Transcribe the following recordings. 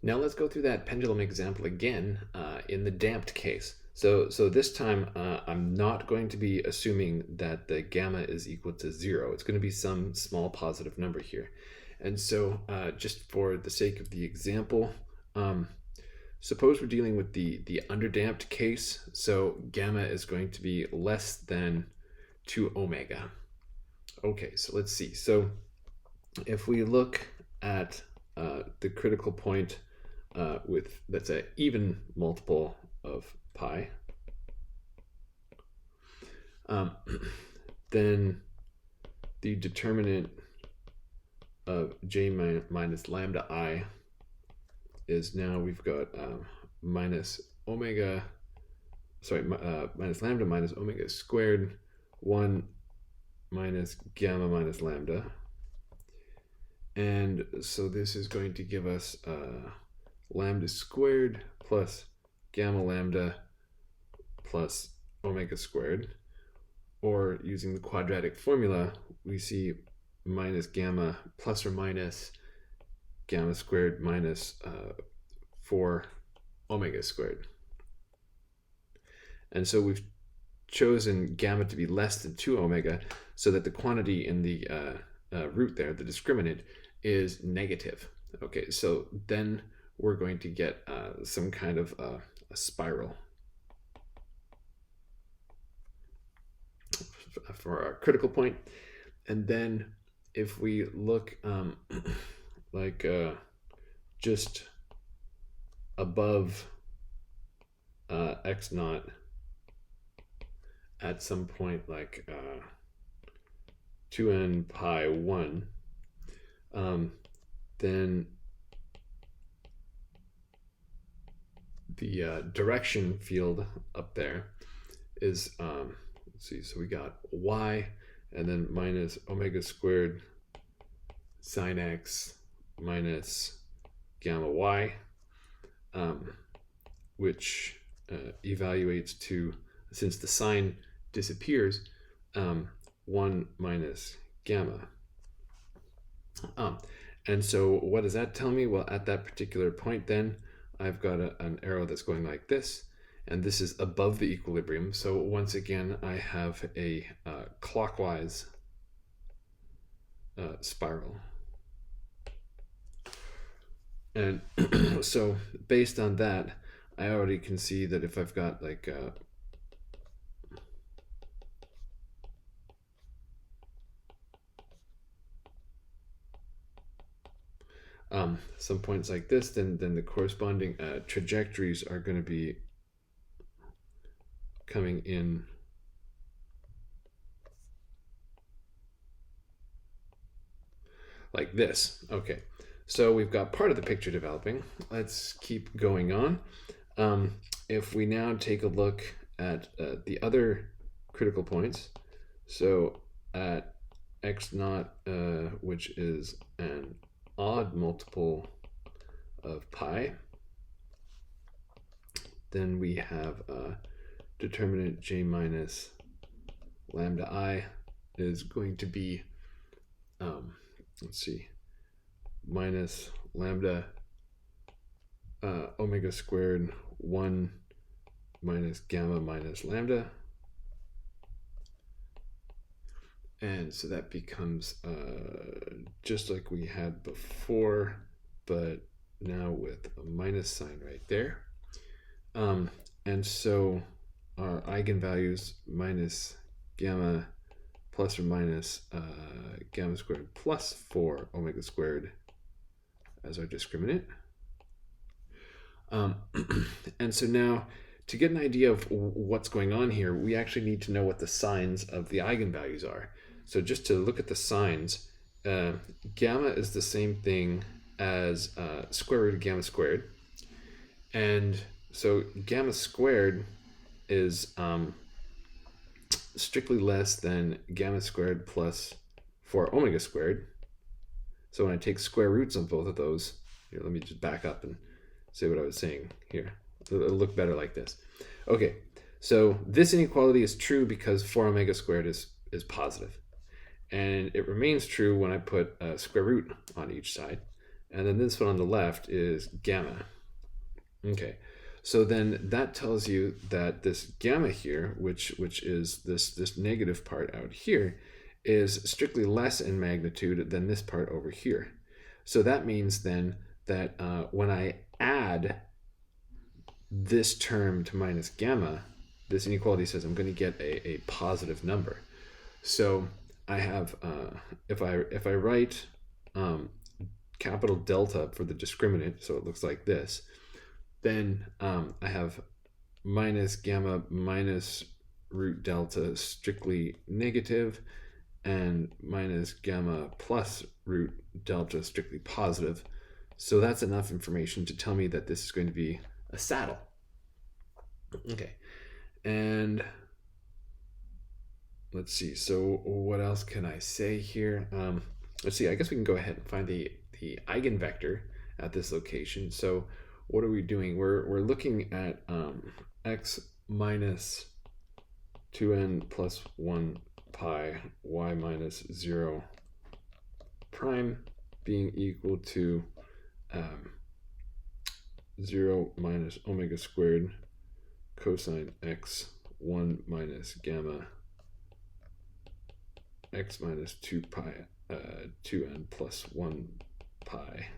Now let's go through that pendulum example again in the damped case. So this time I'm not going to be assuming that the gamma is equal to 0. It's going to be some small positive number here. And so just for the sake of the example, suppose we're dealing with the underdamped case. So gamma is going to be less than 2 omega. Okay, so let's see. So if we look at the critical point that's an even multiple of pi, then the determinant of j minus lambda I is now we've got minus lambda minus omega squared 1 minus gamma minus lambda. And so this is going to give us lambda squared plus gamma lambda plus omega squared. Or using the quadratic formula, we see minus gamma plus or minus gamma squared minus 4 omega squared. And so we've chosen gamma to be less than 2 omega so that the quantity in the root there, the discriminant, is negative. Okay, so then we're going to get some kind of a spiral for our critical point. And then if we look like just above x naught at some point like 2n pi 1, then the direction field up there is let's see, so we got y and then minus omega squared sine x minus gamma y, which evaluates to, since the sign disappears, 1 minus gamma. And so what does that tell me? Well, at that particular point then, I've got an arrow that's going like this, and this is above the equilibrium. So once again, I have a clockwise spiral. And so based on that, I already can see that if I've got like some points like this, then the corresponding trajectories are going to be coming in like this. Okay, so we've got part of the picture developing. Let's keep going on. If we now take a look at the other critical points, so at x naught, which is an odd multiple of pi, then we have determinant j minus lambda I is going to be, let's see, minus lambda omega squared 1 minus gamma minus lambda. And so that becomes just like we had before, but now with a minus sign right there. And so our eigenvalues minus gamma plus or minus gamma squared plus 4 omega squared as our discriminant. And so now, to get an idea of what's going on here, we actually need to know what the signs of the eigenvalues are. So just to look at the signs, gamma is the same thing as square root of gamma squared. And so gamma squared is strictly less than gamma squared plus 4 omega squared. So when I take square roots on both of those, here, let me just back up and say what I was saying here. It'll look better like this. Okay, so this inequality is true because 4 omega squared is positive. And it remains true when I put a square root on each side. And then this one on the left is gamma. Okay, so then that tells you that this gamma here, which is this negative part out here, is strictly less in magnitude than this part over here. So that means then that when I add this term to minus gamma, this inequality says I'm going to get a positive number. So I have, if I write capital delta for the discriminant, so it looks like this, then I have minus gamma minus root delta strictly negative, and minus gamma plus root delta strictly positive. So that's enough information to tell me that this is going to be a saddle. Okay, and let's see, so what else can I say here? Let's see, I guess we can go ahead and find the eigenvector at this location. So what are we doing? We're looking at x minus 2n plus 1 pi y minus 0 prime being equal to 0 minus omega squared cosine x 1 minus gamma x minus 2 pi 2n plus 1 pi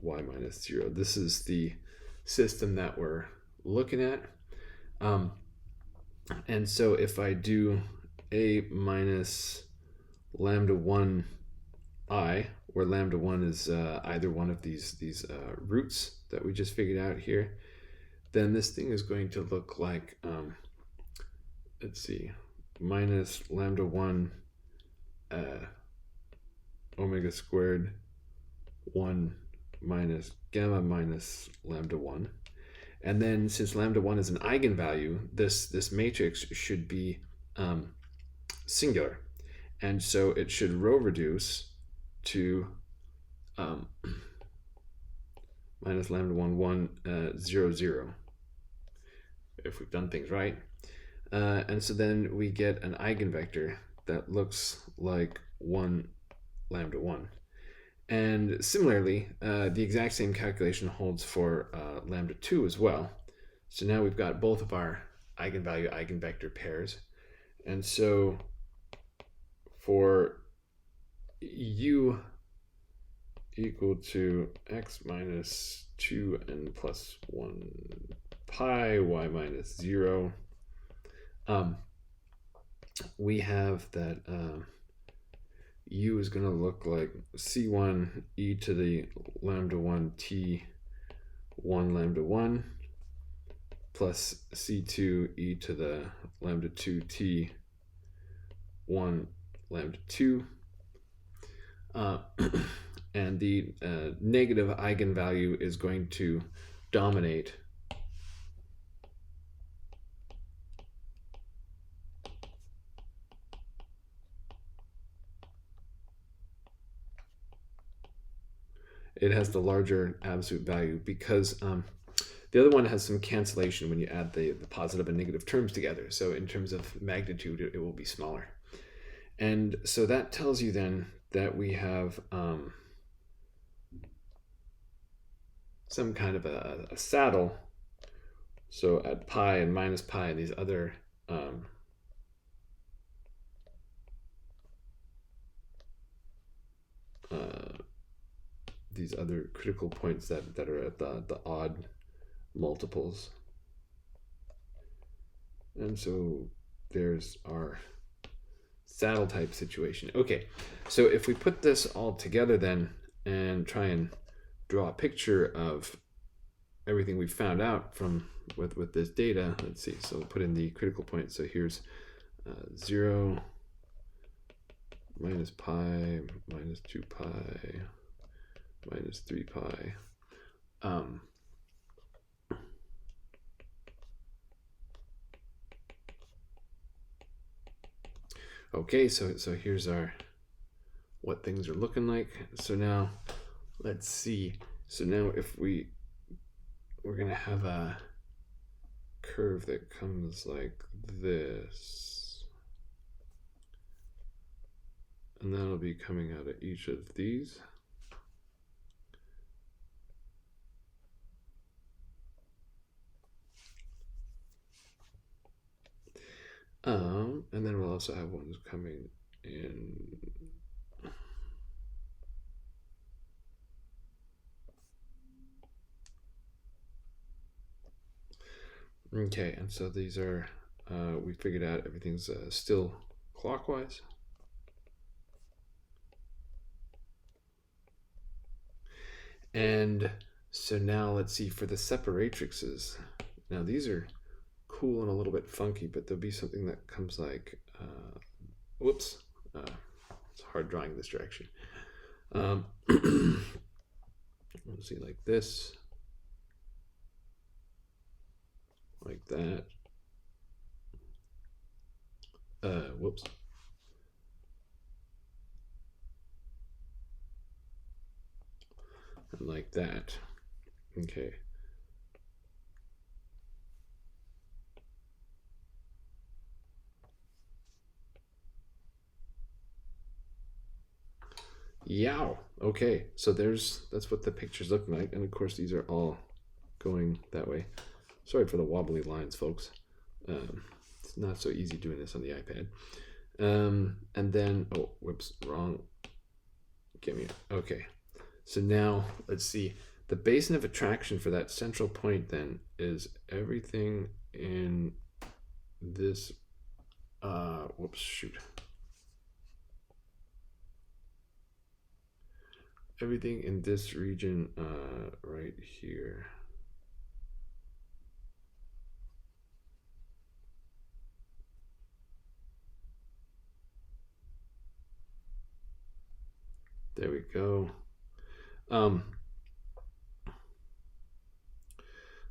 y minus 0. This is the system that we're looking at. And so if I do a minus lambda 1 I, where lambda 1 is either one of these roots that we just figured out here, then this thing is going to look like, let's see, minus lambda 1 omega squared 1 minus gamma minus lambda 1. And then since lambda 1 is an eigenvalue, this matrix should be singular. And so it should row reduce to minus lambda 1, 1, 0, 0, if we've done things right. And so then we get an eigenvector that looks like 1 lambda 1. And similarly, the exact same calculation holds for lambda 2 as well. So now we've got both of our eigenvalue eigenvector pairs. And so for u equal to x minus 2n plus 1 pi y minus 0, we have that u is going to look like c1 e to the lambda 1 t 1 lambda 1 plus c2 e to the lambda 2 t 1 lambda 2. And the negative eigenvalue is going to dominate it has the larger absolute value because the other one has some cancellation when you add the positive and negative terms together. So in terms of magnitude, it will be smaller. And so that tells you then that we have some kind of a saddle. So at pi and minus pi and these other critical points that are at the odd multiples. And so there's our saddle type situation. Okay, so if we put this all together then and try and draw a picture of everything we found out from with this data, let's see, so we'll put in the critical point. So here's 0 minus pi minus 2 pi minus 3 pi. Okay, so here's our what things are looking like. So now let's see. So now if we're gonna have a curve that comes like this, and that'll be coming out of each of these. And then we'll also have ones coming in. Okay, and so these are, we figured out everything's still clockwise. And so now let's see for the separatrixes. Now these are cool and a little bit funky, but there'll be something that comes like, whoops, it's hard drawing this direction. Let's see, like this, like that. Whoops. And like that. Okay. Yow. Okay, so that's what the picture's looking like, and of course these are all going that way. Sorry for the wobbly lines, folks. It's not so easy doing this on the iPad. And then, oh, whoops, wrong. Give me, okay. So now let's see. The basin of attraction for that central point then is everything in this, whoops, shoot. Everything in this region right here. There we go.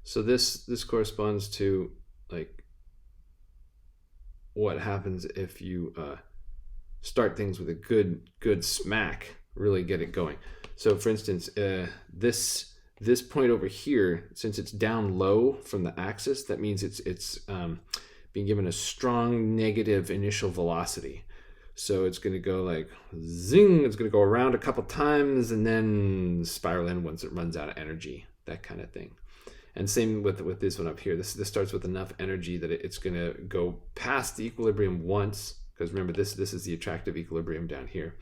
So this corresponds to like what happens if you start things with a good smack, really get it going. So for instance, this point over here, since it's down low from the axis, that means it's being given a strong negative initial velocity. So it's going to go like zing, it's going to go around a couple times and then spiral in once it runs out of energy, that kind of thing. And same with this one up here. This starts with enough energy that it's going to go past the equilibrium once, because remember this is the attractive equilibrium down here.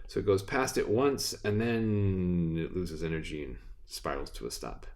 So it goes past it once and then it loses energy and spirals to a stop.